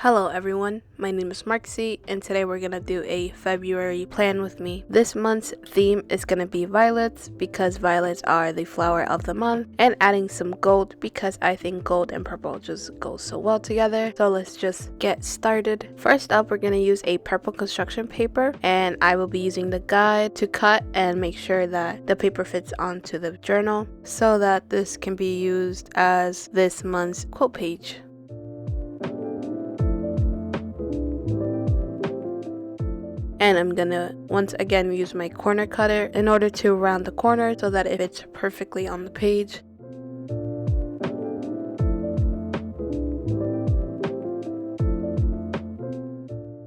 Hello everyone, my name is Marxii and today we're going to do a February plan with me. This month's theme is going to be violets because violets are the flower of the month, and adding some gold because I think gold and purple just go so well together. So let's just get started. First up, we're going to use a purple construction paper, and I will be using the guide to cut and make sure that the paper fits onto the journal so that this can be used as this month's quote page. And I'm gonna once again use my corner cutter in order to round the corner so that it fits perfectly on the page.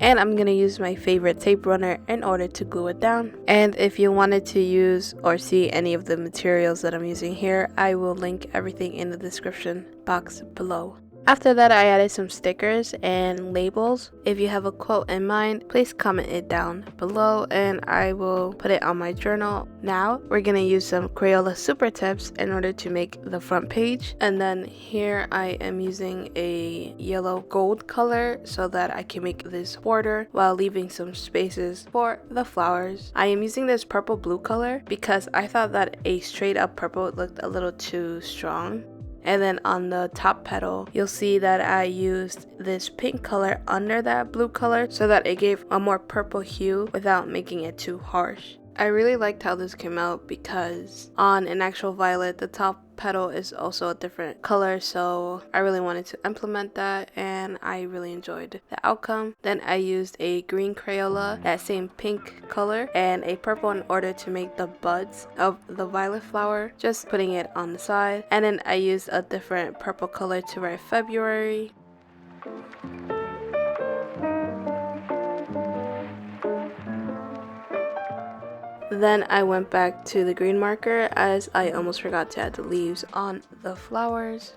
And I'm gonna use my favorite tape runner in order to glue it down. And if you wanted to use or see any of the materials that I'm using here, I will link everything in the description box below. After that, I added some stickers and labels. If you have a quote in mind, please comment it down below and I will put it on my journal. Now, we're going to use some Crayola super tips in order to make the front page. And then here I am using a yellow gold color so that I can make this border while leaving some spaces for the flowers. I am using this purple blue color because I thought that a straight up purple looked a little too strong. And then on the top petal, you'll see that I used this pink color under that blue color so that it gave a more purple hue without making it too harsh. I really liked how this came out because on an actual violet, the top petal is also a different color, so I really wanted to implement that and I really enjoyed the outcome. Then I used a green Crayola, that same pink color, and a purple in order to make the buds of the violet flower, just putting it on the side. And then I used a different purple color to write February. Then I went back to the green marker as I almost forgot to add the leaves on the flowers.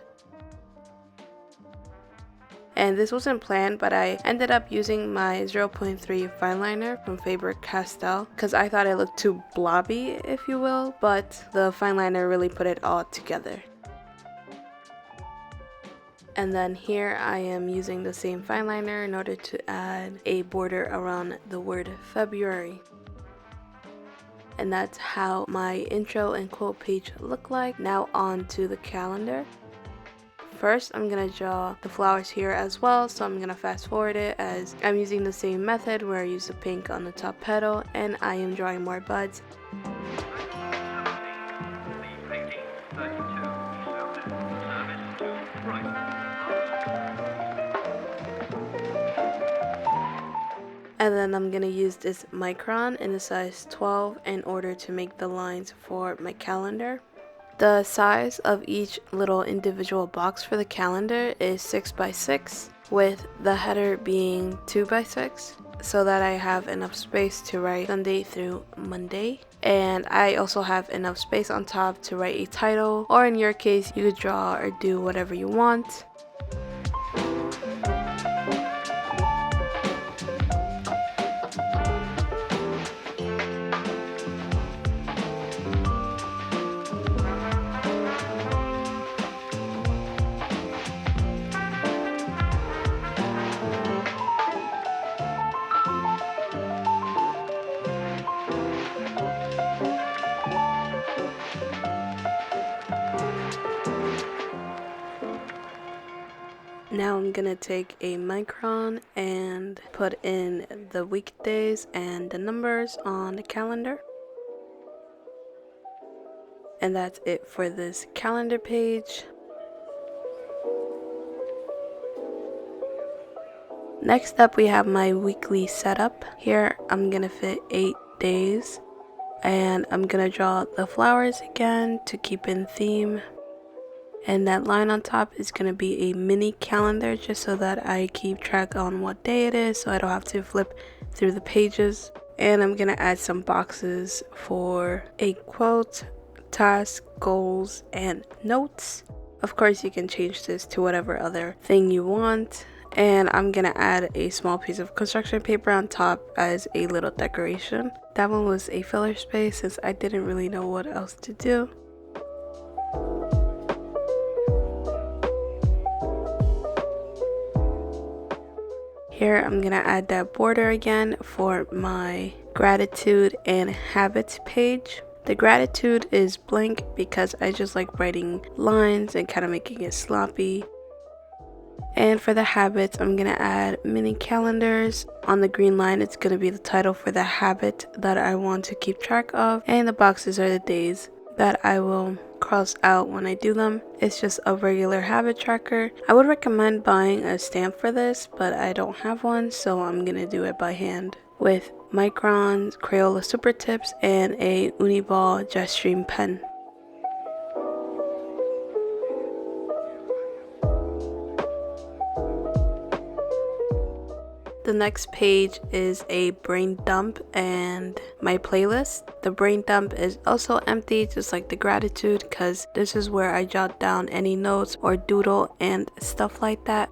And this wasn't planned, but I ended up using my 0.3 fine liner from Faber Castell because I thought it looked too blobby, if you will, but the fine liner really put it all together. And then here I am using the same fine liner in order to add a border around the word February. And that's how my intro and quote page look like. Now on to the calendar. First, I'm gonna draw the flowers here as well, so I'm gonna fast forward it as I'm using the same method where I use the pink on the top petal and I am drawing more buds. And then I'm gonna use this Micron in the size 12 in order to make the lines for my calendar. The size of each little individual box for the calendar is 6x6, with the header being 2x6, so that I have enough space to write Sunday through Monday. And I also have enough space on top to write a title, or in your case, you could draw or do whatever you want. Now I'm gonna take a Micron and put in the weekdays and the numbers on the calendar. And that's it for this calendar page. Next up, we have my weekly setup. Here I'm gonna fit 8 days, and I'm gonna draw the flowers again to keep in theme. And that line on top is going to be a mini calendar just so that I keep track on what day it is so I don't have to flip through the pages. And I'm going to add some boxes for a quote, task, goals, and notes. Of course, you can change this to whatever other thing you want. And I'm going to add a small piece of construction paper on top as a little decoration. That one was a filler space since I didn't really know what else to do. Here I'm gonna add that border again for my gratitude and habits page. The gratitude is blank because I just like writing lines and kind of making it sloppy. And for the habits, I'm gonna add mini calendars. On the green line, it's gonna be the title for the habit that I want to keep track of, and the boxes are the days that I will cross out when I do them. It's just a regular habit tracker. I would recommend buying a stamp for this, but I don't have one, so I'm gonna do it by hand with Micron Crayola super tips and a Uni Ball Jetstream pen. The next page is a brain dump and my playlist. The brain dump is also empty, just like the gratitude, because this is where I jot down any notes or doodle and stuff like that.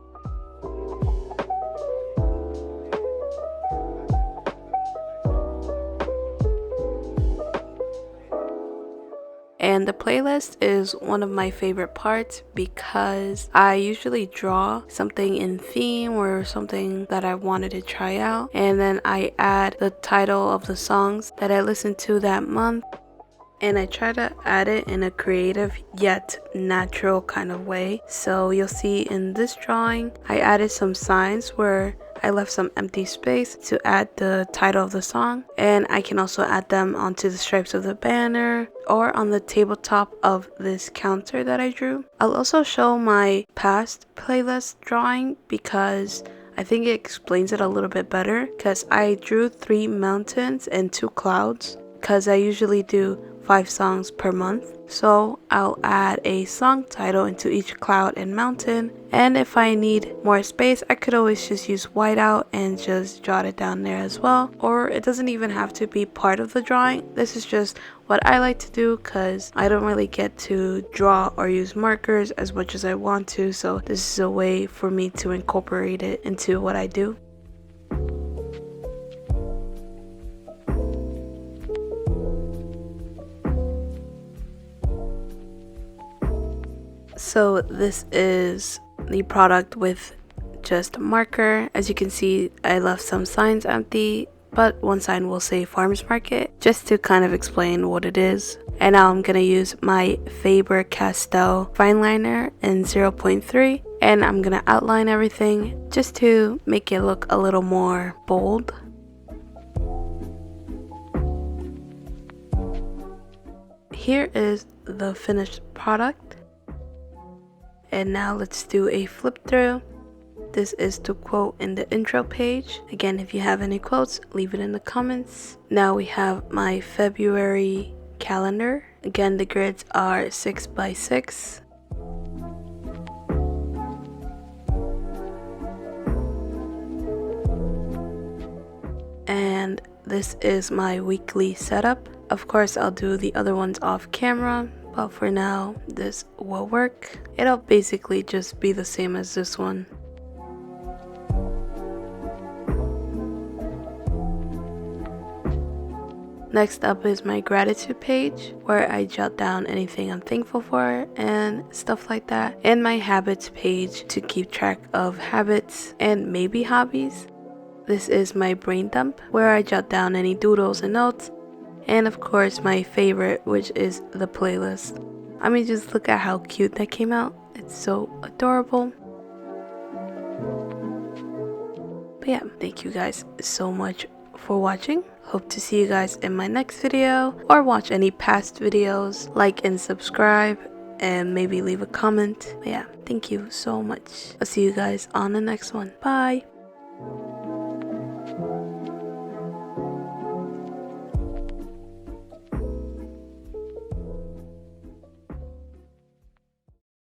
And the playlist is one of my favorite parts because I usually draw something in theme or something that I wanted to try out, and then I add the title of the songs that I listened to that month, and I try to add it in a creative yet natural kind of way. So you'll see in this drawing I added some signs where I left some empty space to add the title of the song, and I can also add them onto the stripes of the banner or on the tabletop of this counter that I drew. I'll also show my past playlist drawing because I think it explains it a little bit better, because I drew 3 mountains and 2 clouds because I usually do 5 songs per month. So I'll add a song title into each cloud and mountain, and if I need more space I could always just use whiteout and just jot it down there as well, or it doesn't even have to be part of the drawing. This is just what I like to do because I don't really get to draw or use markers as much as I want to, so this is a way for me to incorporate it into what I do. So this is the product with just marker. As you can see, I left some signs empty, but one sign will say farmers market just to kind of explain what it is. And now I'm gonna use my Faber Castell fine liner in 0.3, and I'm gonna outline everything just to make it look a little more bold. Here is the finished product. And now let's do a flip through. This is to quote in the intro page. Again, if you have any quotes, leave it in the comments. Now we have my February calendar. Again, the grids are 6 by 6. And this is my weekly setup. Of course, I'll do the other ones off camera, but for now this will work. It'll basically just be the same as this one. Next up is my gratitude page, where I jot down anything I'm thankful for and stuff like that, and my habits page to keep track of habits and maybe hobbies. This is my brain dump, where I jot down any doodles and notes, and of course my favorite, which is the playlist. I mean, just look at how cute that came out. It's so adorable. But yeah, thank you guys so much for watching. Hope to see you guys in my next video, or watch any past videos. Like and subscribe, and maybe leave a comment. But yeah, thank you so much. I'll see you guys on the next one. Bye.